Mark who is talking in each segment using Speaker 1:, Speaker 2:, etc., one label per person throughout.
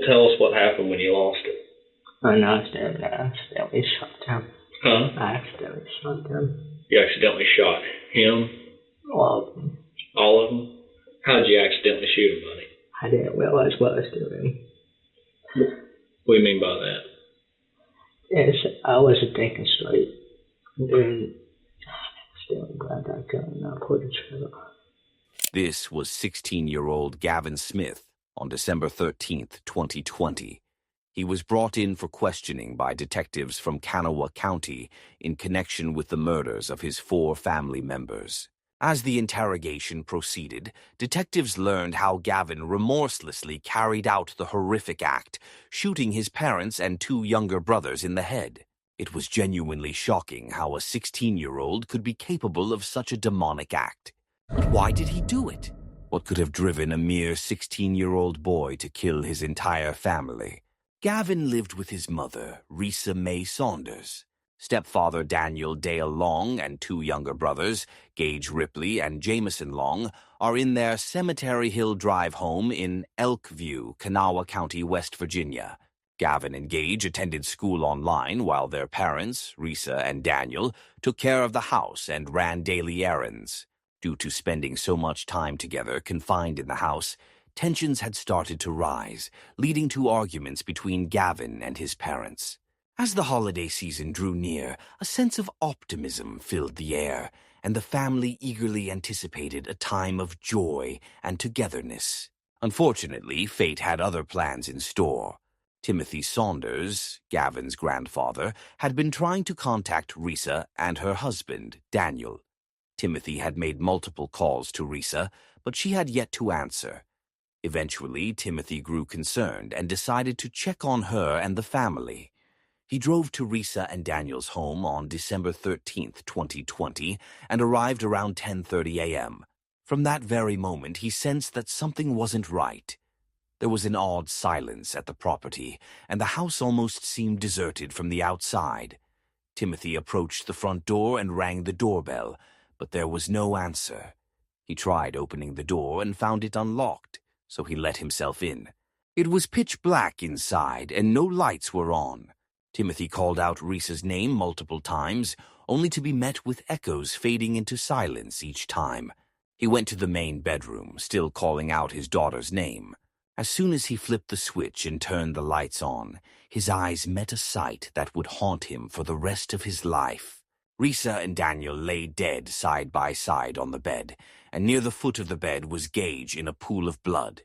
Speaker 1: tell us what happened when you lost it.
Speaker 2: And I accidentally shot them.
Speaker 1: Huh?
Speaker 2: I accidentally shot them.
Speaker 1: You accidentally shot him?
Speaker 2: All of them.
Speaker 1: All of them? How did you accidentally shoot him, buddy?
Speaker 2: I didn't realize what I was doing.
Speaker 1: What do you mean by that?
Speaker 2: Yes, I wasn't thinking straight. And then, still grabbed that gun and I pulled the trigger.
Speaker 3: This was 16-year-old Gavin Smith on December 13th, 2020. He was brought in for questioning by detectives from Kanawha County in connection with the murders of his 4 family members. As the interrogation proceeded, detectives learned how Gavin remorselessly carried out the horrific act, shooting his parents and 2 younger brothers in the head. It was genuinely shocking how a 16-year-old could be capable of such a demonic act. But why did he do it? What could have driven a mere 16-year-old boy to kill his entire family? Gavin lived with his mother, Risa Mae Saunders. Stepfather Daniel Dale Long and 2 younger brothers, Gage Ripley and Jameson Long, are in their Cemetery Hill Drive home in Elkview, Kanawha County, West Virginia. Gavin and Gage attended school online while their parents, Risa and Daniel, took care of the house and ran daily errands. Due to spending so much time together confined in the house, tensions had started to rise, leading to arguments between Gavin and his parents. As the holiday season drew near, a sense of optimism filled the air, and the family eagerly anticipated a time of joy and togetherness. Unfortunately, fate had other plans in store. Timothy Saunders, Gavin's grandfather, had been trying to contact Risa and her husband, Daniel. Timothy had made multiple calls to Risa, but she had yet to answer. Eventually, Timothy grew concerned and decided to check on her and the family. He drove to Risa and Daniel's home on December 13th, 2020, and arrived around 10:30 a.m. From that very moment, he sensed that something wasn't right. There was an odd silence at the property, and the house almost seemed deserted from the outside. Timothy approached the front door and rang the doorbell, but there was no answer. He tried opening the door and found it unlocked, so he let himself in. It was pitch black inside, and no lights were on. Timothy called out Risa's name multiple times, only to be met with echoes fading into silence each time. He went to the main bedroom, still calling out his daughter's name. As soon as he flipped the switch and turned the lights on, his eyes met a sight that would haunt him for the rest of his life. Risa and Daniel lay dead side by side on the bed, and near the foot of the bed was Gage in a pool of blood.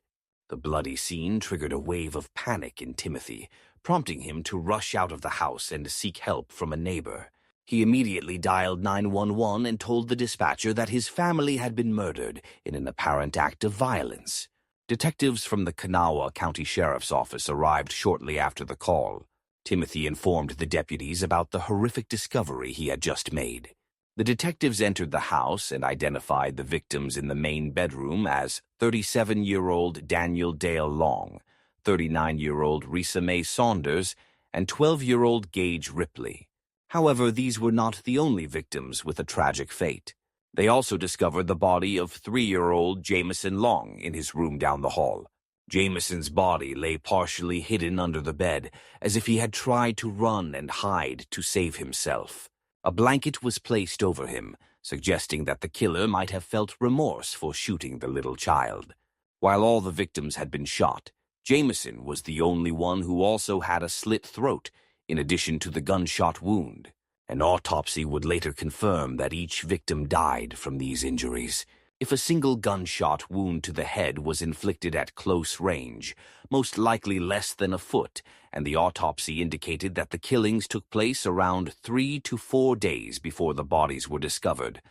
Speaker 3: The bloody scene triggered a wave of panic in Timothy, prompting him to rush out of the house and seek help from a neighbor. He immediately dialed 911 and told the dispatcher that his family had been murdered in an apparent act of violence. Detectives from the Kanawha County Sheriff's Office arrived shortly after the call. Timothy informed the deputies about the horrific discovery he had just made. The detectives entered the house and identified the victims in the main bedroom as 37-year-old Daniel Dale Long, 39-year-old Risa Mae Saunders, and 12-year-old Gage Ripley. However, these were not the only victims with a tragic fate. They also discovered the body of 3-year-old Jameson Long in his room down the hall. Jameson's body lay partially hidden under the bed, as if he had tried to run and hide to save himself. A blanket was placed over him, suggesting that the killer might have felt remorse for shooting the little child. While all the victims had been shot, Jameson was the only one who also had a slit throat, in addition to the gunshot wound. An autopsy would later confirm that each victim died from these injuries. If a single gunshot wound to the head was inflicted at close range, most likely less than a foot, and the autopsy indicated that the killings took place around 3 to 4 days before the bodies were discovered,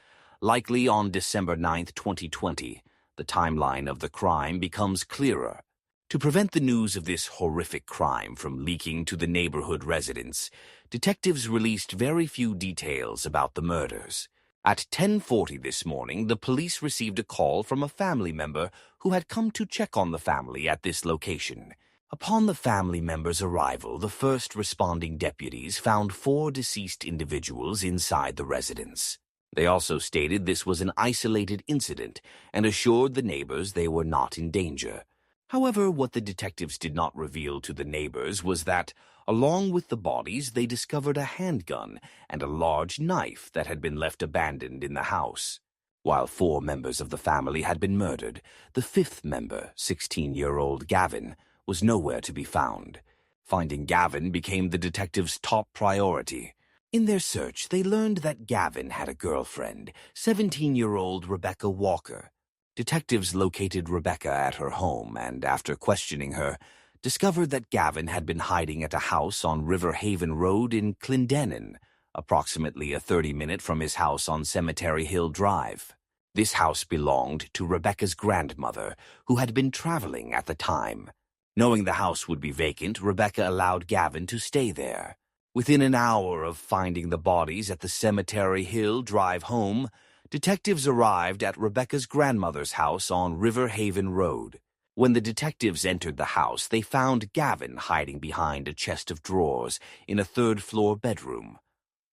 Speaker 3: likely on December 9th, 2020, the timeline of the crime becomes clearer. To prevent the news of this horrific crime from leaking to the neighborhood residents, detectives released very few details about the murders. At 10:40 this morning, the police received a call from a family member who had come to check on the family at this location. Upon the family member's arrival, the first responding deputies found 4 deceased individuals inside the residence. They also stated this was an isolated incident and assured the neighbors they were not in danger. However, what the detectives did not reveal to the neighbors was that, along with the bodies, they discovered a handgun and a large knife that had been left abandoned in the house. While 4 members of the family had been murdered, the 5th member, 16-year-old Gavin, was nowhere to be found. Finding Gavin became the detectives' top priority. In their search, they learned that Gavin had a girlfriend, 17-year-old Rebecca Walker. Detectives located Rebecca at her home and, after questioning her, discovered that Gavin had been hiding at a house on River Haven Road in Clendenin, approximately a 30-minute from his house on Cemetery Hill Drive. This house belonged to Rebecca's grandmother, who had been traveling at the time. Knowing the house would be vacant, Rebecca allowed Gavin to stay there. Within an hour of finding the bodies at the Cemetery Hill Drive home, detectives arrived at Rebecca's grandmother's house on River Haven Road. When the detectives entered the house, they found Gavin hiding behind a chest of drawers in a 3rd-floor bedroom.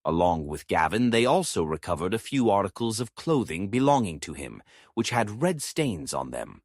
Speaker 3: Along with Gavin, they also recovered a few articles of clothing belonging to him, which had red stains on them.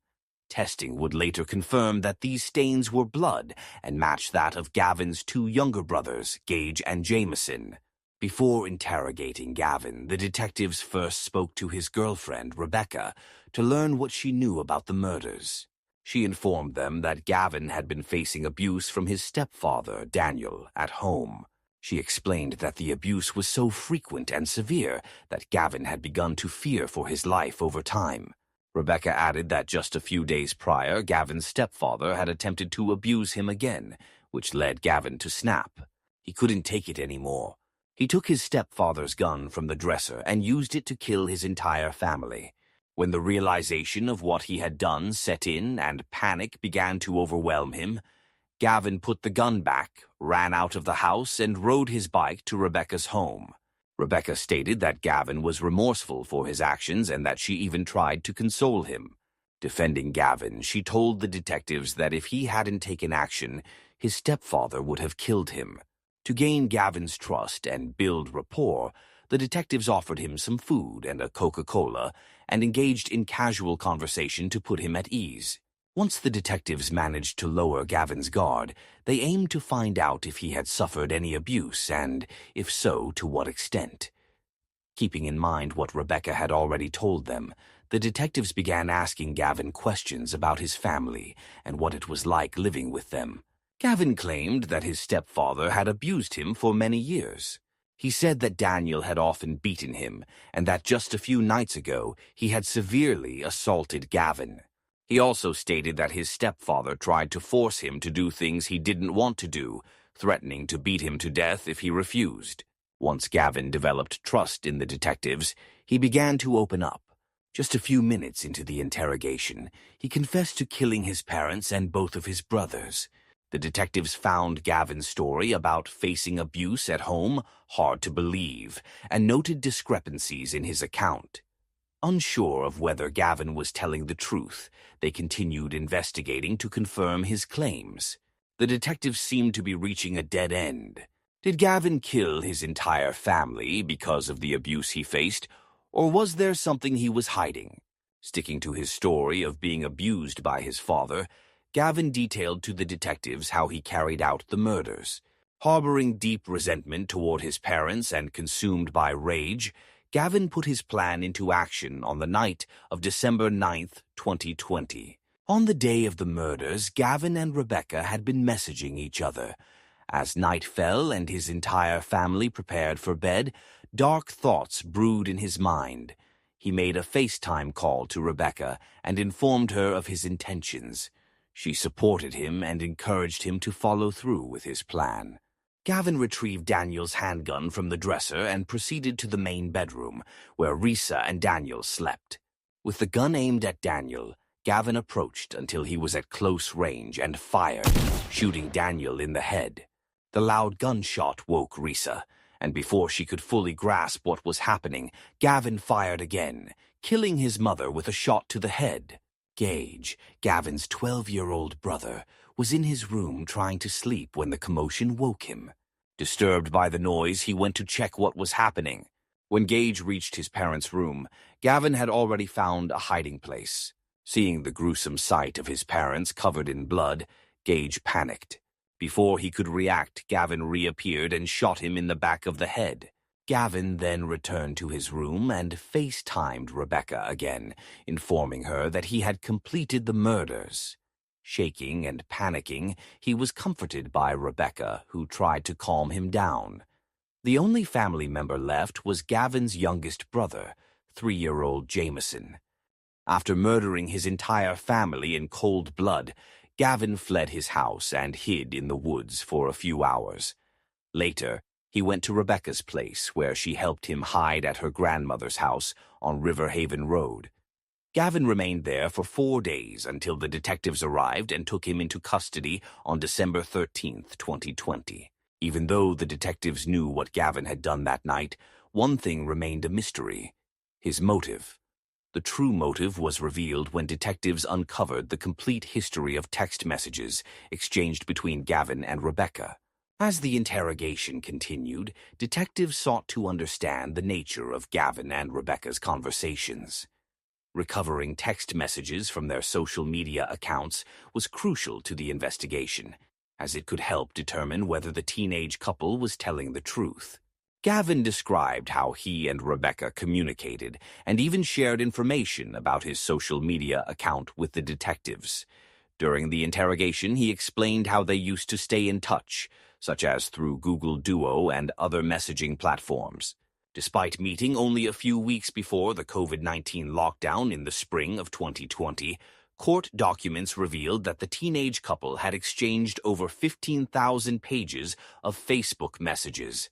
Speaker 3: Testing would later confirm that these stains were blood and matched that of Gavin's 2 younger brothers, Gage and Jameson. Before interrogating Gavin, the detectives first spoke to his girlfriend, Rebecca, to learn what she knew about the murders. She informed them that Gavin had been facing abuse from his stepfather, Daniel, at home. She explained that the abuse was so frequent and severe that Gavin had begun to fear for his life over time. Rebecca added that just a few days prior, Gavin's stepfather had attempted to abuse him again, which led Gavin to snap. He couldn't take it anymore. He took his stepfather's gun from the dresser and used it to kill his entire family. When the realization of what he had done set in and panic began to overwhelm him, Gavin put the gun back, ran out of the house, and rode his bike to Rebecca's home. Rebecca stated that Gavin was remorseful for his actions and that she even tried to console him. Defending Gavin, she told the detectives that if he hadn't taken action, his stepfather would have killed him. To gain Gavin's trust and build rapport, the detectives offered him some food and a Coca-Cola and engaged in casual conversation to put him at ease. Once the detectives managed to lower Gavin's guard, they aimed to find out if he had suffered any abuse and, if so, to what extent. Keeping in mind what Rebecca had already told them, the detectives began asking Gavin questions about his family and what it was like living with them. Gavin claimed that his stepfather had abused him for many years. He said that Daniel had often beaten him and that just a few nights ago he had severely assaulted Gavin. He also stated that his stepfather tried to force him to do things he didn't want to do, threatening to beat him to death if he refused. Once Gavin developed trust in the detectives, he began to open up. Just a few minutes into the interrogation, he confessed to killing his parents and both of his brothers. The detectives found Gavin's story about facing abuse at home hard to believe and noted discrepancies in his account. Unsure of whether Gavin was telling the truth, they continued investigating to confirm his claims. The detectives seemed to be reaching a dead end. Did Gavin kill his entire family because of the abuse he faced, or was there something he was hiding? Sticking to his story of being abused by his father, Gavin detailed to the detectives how he carried out the murders. Harboring deep resentment toward his parents and consumed by rage, Gavin put his plan into action on the night of December 9th, 2020. On the day of the murders, Gavin and Rebecca had been messaging each other. As night fell and his entire family prepared for bed, dark thoughts brewed in his mind. He made a FaceTime call to Rebecca and informed her of his intentions. She supported him and encouraged him to follow through with his plan. Gavin retrieved Daniel's handgun from the dresser and proceeded to the main bedroom, where Risa and Daniel slept. With the gun aimed at Daniel, Gavin approached until he was at close range and fired, shooting Daniel in the head. The loud gunshot woke Risa, and before she could fully grasp what was happening, Gavin fired again, killing his mother with a shot to the head. Gage, Gavin's 12-year-old brother, was in his room trying to sleep when the commotion woke him. Disturbed by the noise, he went to check what was happening. When Gage reached his parents' room, Gavin had already found a hiding place. Seeing the gruesome sight of his parents covered in blood, Gage panicked. Before he could react, Gavin reappeared and shot him in the back of the head. Gavin then returned to his room and FaceTimed Rebecca again, informing her that he had completed the murders. Shaking and panicking, he was comforted by Rebecca, who tried to calm him down. The only family member left was Gavin's youngest brother, 3-year-old Jameson. After murdering his entire family in cold blood, Gavin fled his house and hid in the woods for a few hours. Later, he went to Rebecca's place, where she helped him hide at her grandmother's house on River Haven Road. Gavin remained there for 4 days until the detectives arrived and took him into custody on December 13th, 2020. Even though the detectives knew what Gavin had done that night, one thing remained a mystery: his motive. The true motive was revealed when detectives uncovered the complete history of text messages exchanged between Gavin and Rebecca. As the interrogation continued, detectives sought to understand the nature of Gavin and Rebecca's conversations. Recovering text messages from their social media accounts was crucial to the investigation, as it could help determine whether the teenage couple was telling the truth. Gavin described how he and Rebecca communicated and even shared information about his social media account with the detectives. During the interrogation, he explained how they used to stay in touch, such as through Google Duo and other messaging platforms. Despite meeting only a few weeks before the COVID-19 lockdown in the spring of 2020, court documents revealed that the teenage couple had exchanged over 15,000 pages of Facebook messages.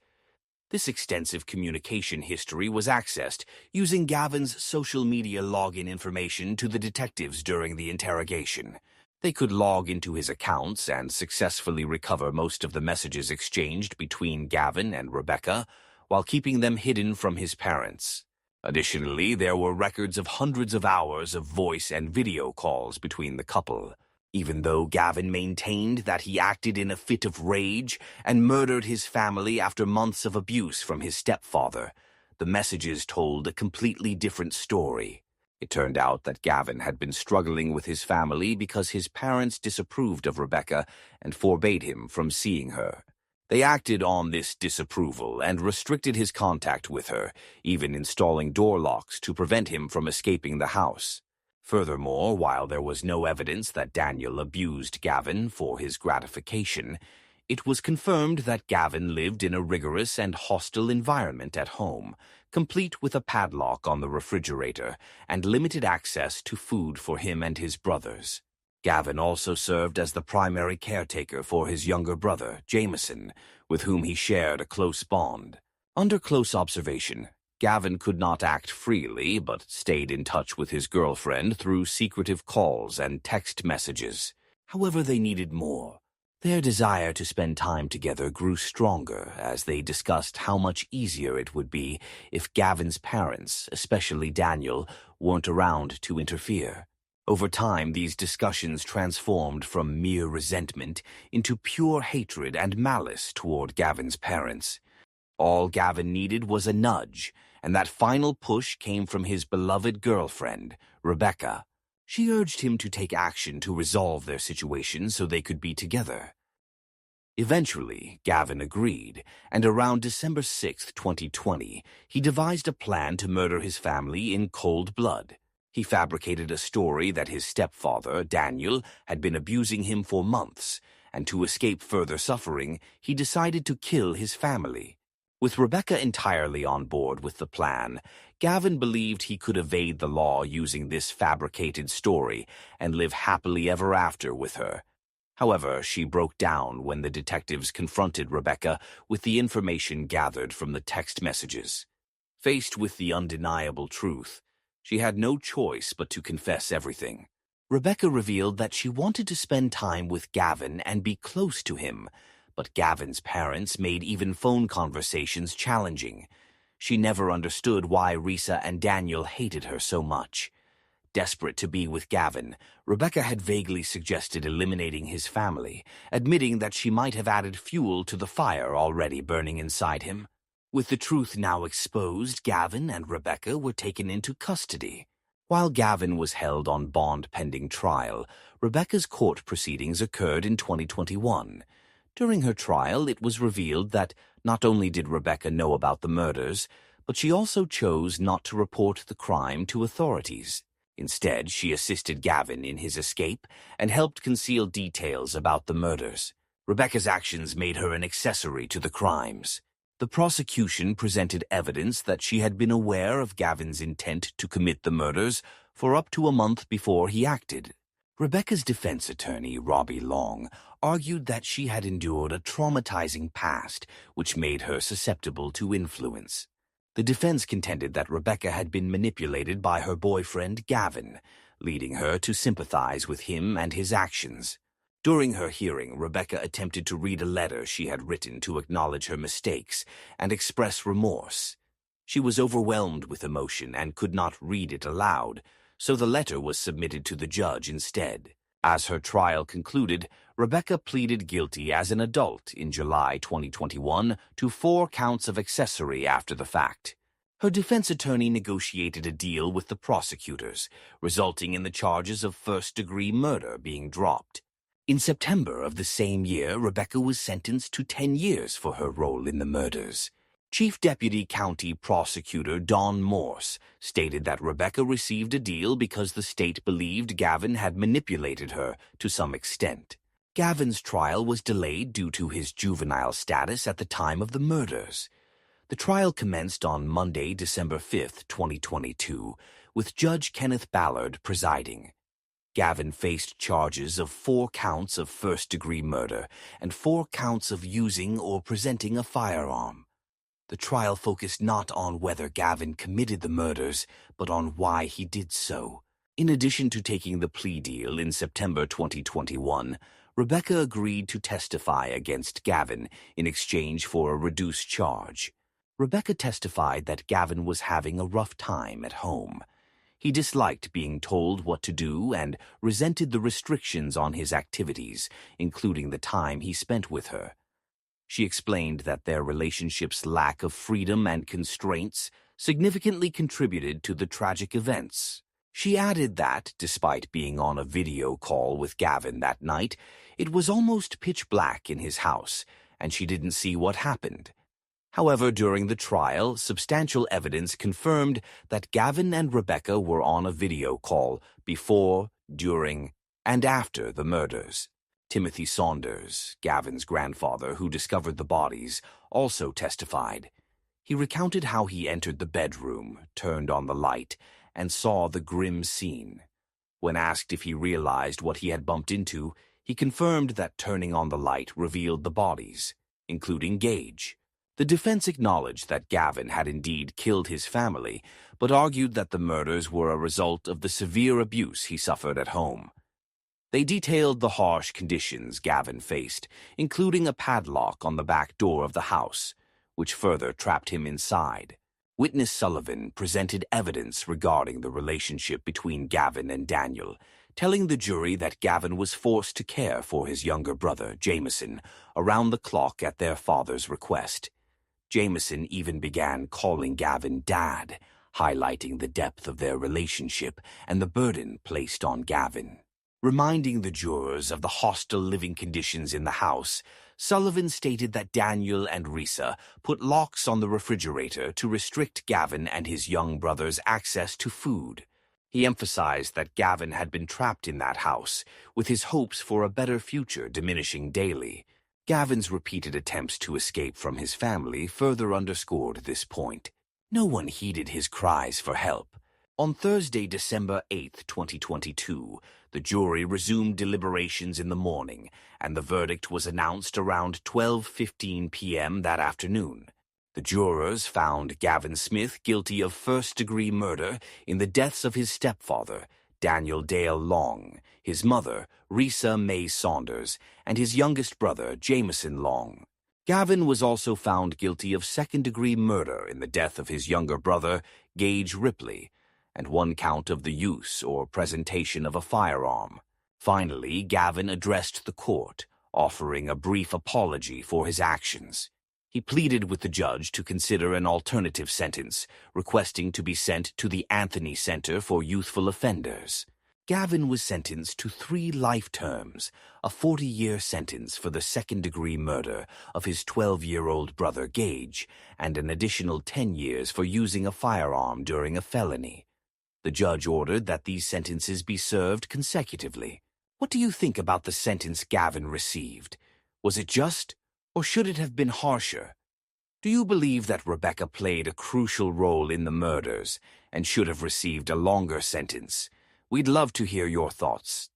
Speaker 3: This extensive communication history was accessed using Gavin's social media login information to the detectives during the interrogation. They could log into his accounts and successfully recover most of the messages exchanged between Gavin and Rebecca, while keeping them hidden from his parents. Additionally, there were records of hundreds of hours of voice and video calls between the couple. Even though Gavin maintained that he acted in a fit of rage and murdered his family after months of abuse from his stepfather, the messages told a completely different story. It turned out that Gavin had been struggling with his family because his parents disapproved of Rebecca and forbade him from seeing her. They acted on this disapproval and restricted his contact with her, even installing door locks to prevent him from escaping the house. Furthermore, while there was no evidence that Daniel abused Gavin for his gratification, it was confirmed that Gavin lived in a rigorous and hostile environment at home, complete with a padlock on the refrigerator and limited access to food for him and his brothers. Gavin also served as the primary caretaker for his younger brother, Jameson, with whom he shared a close bond. Under close observation, Gavin could not act freely, but stayed in touch with his girlfriend through secretive calls and text messages. However, they needed more. Their desire to spend time together grew stronger as they discussed how much easier it would be if Gavin's parents, especially Daniel, weren't around to interfere. Over time, these discussions transformed from mere resentment into pure hatred and malice toward Gavin's parents. All Gavin needed was a nudge, and that final push came from his beloved girlfriend, Rebecca. She urged him to take action to resolve their situation so they could be together. Eventually, Gavin agreed, and around December 6, 2020, he devised a plan to murder his family in cold blood. He fabricated a story that his stepfather, Daniel, had been abusing him for months, and to escape further suffering, he decided to kill his family. With Rebecca entirely on board with the plan, Gavin believed he could evade the law using this fabricated story and live happily ever after with her. However, she broke down when the detectives confronted Rebecca with the information gathered from the text messages. Faced with the undeniable truth, she had no choice but to confess everything. Rebecca revealed that she wanted to spend time with Gavin and be close to him, but Gavin's parents made even phone conversations challenging. She never understood why Risa and Daniel hated her so much. Desperate to be with Gavin, Rebecca had vaguely suggested eliminating his family, admitting that she might have added fuel to the fire already burning inside him. With the truth now exposed, Gavin and Rebecca were taken into custody. While Gavin was held on bond pending trial, Rebecca's court proceedings occurred in 2021. During her trial, it was revealed that not only did Rebecca know about the murders, but she also chose not to report the crime to authorities. Instead, she assisted Gavin in his escape and helped conceal details about the murders. Rebecca's actions made her an accessory to the crimes. The prosecution presented evidence that she had been aware of Gavin's intent to commit the murders for up to a month before he acted. Rebecca's defense attorney, Robbie Long, argued that she had endured a traumatizing past which made her susceptible to influence. The defense contended that Rebecca had been manipulated by her boyfriend, Gavin, leading her to sympathize with him and his actions. During her hearing, Rebecca attempted to read a letter she had written to acknowledge her mistakes and express remorse. She was overwhelmed with emotion and could not read it aloud, so the letter was submitted to the judge instead. As her trial concluded, Rebecca pleaded guilty as an adult in July 2021 to 4 counts of accessory after the fact. Her defense attorney negotiated a deal with the prosecutors, resulting in the charges of first-degree murder being dropped. In September of the same year, Rebecca was sentenced to 10 years for her role in the murders. Chief Deputy County Prosecutor Don Morse stated that Rebecca received a deal because the state believed Gavin had manipulated her to some extent. Gavin's trial was delayed due to his juvenile status at the time of the murders. The trial commenced on Monday, December 5, 2022, with Judge Kenneth Ballard presiding. Gavin faced charges of 4 counts of first-degree murder and 4 counts of using or presenting a firearm. The trial focused not on whether Gavin committed the murders, but on why he did so. In addition to taking the plea deal in September 2021, Rebecca agreed to testify against Gavin in exchange for a reduced charge. Rebecca testified that Gavin was having a rough time at home. He disliked being told what to do and resented the restrictions on his activities, including the time he spent with her. She explained that their relationship's lack of freedom and constraints significantly contributed to the tragic events. She added that, despite being on a video call with Gavin that night, it was almost pitch black in his house, and she didn't see what happened. However, during the trial, substantial evidence confirmed that Gavin and Rebecca were on a video call before, during, and after the murders. Timothy Saunders, Gavin's grandfather who discovered the bodies, also testified. He recounted how he entered the bedroom, turned on the light, and saw the grim scene. When asked if he realized what he had bumped into, he confirmed that turning on the light revealed the bodies, including Gage. The defense acknowledged that Gavin had indeed killed his family, but argued that the murders were a result of the severe abuse he suffered at home. They detailed the harsh conditions Gavin faced, including a padlock on the back door of the house, which further trapped him inside. Witness Sullivan presented evidence regarding the relationship between Gavin and Daniel, telling the jury that Gavin was forced to care for his younger brother, Jameson, around the clock at their father's request. Jameson even began calling Gavin Dad, highlighting the depth of their relationship and the burden placed on Gavin. Reminding the jurors of the hostile living conditions in the house, Sullivan stated that Daniel and Risa put locks on the refrigerator to restrict Gavin and his young brother's access to food. He emphasized that Gavin had been trapped in that house, with his hopes for a better future diminishing daily. Gavin's repeated attempts to escape from his family further underscored this point. No one heeded his cries for help. On Thursday, December 8, 2022, the jury resumed deliberations in the morning, and the verdict was announced around 12:15 p.m. that afternoon. The jurors found Gavin Smith guilty of first-degree murder in the deaths of his stepfather, Daniel Dale Long, his mother, Risa Mae Saunders, and his youngest brother, Jameson Long. Gavin was also found guilty of second-degree murder in the death of his younger brother, Gage Ripley, and 1 count of the use or presentation of a firearm. Finally, Gavin addressed the court, offering a brief apology for his actions. He pleaded with the judge to consider an alternative sentence, requesting to be sent to the Anthony Center for Youthful Offenders. Gavin was sentenced to 3 life terms, a 40-year sentence for the second-degree murder of his 12-year-old brother Gage, and an additional 10 years for using a firearm during a felony. The judge ordered that these sentences be served consecutively. What do you think about the sentence Gavin received? Was it just, or should it have been harsher? Do you believe that Rebecca played a crucial role in the murders and should have received a longer sentence? We'd love to hear your thoughts.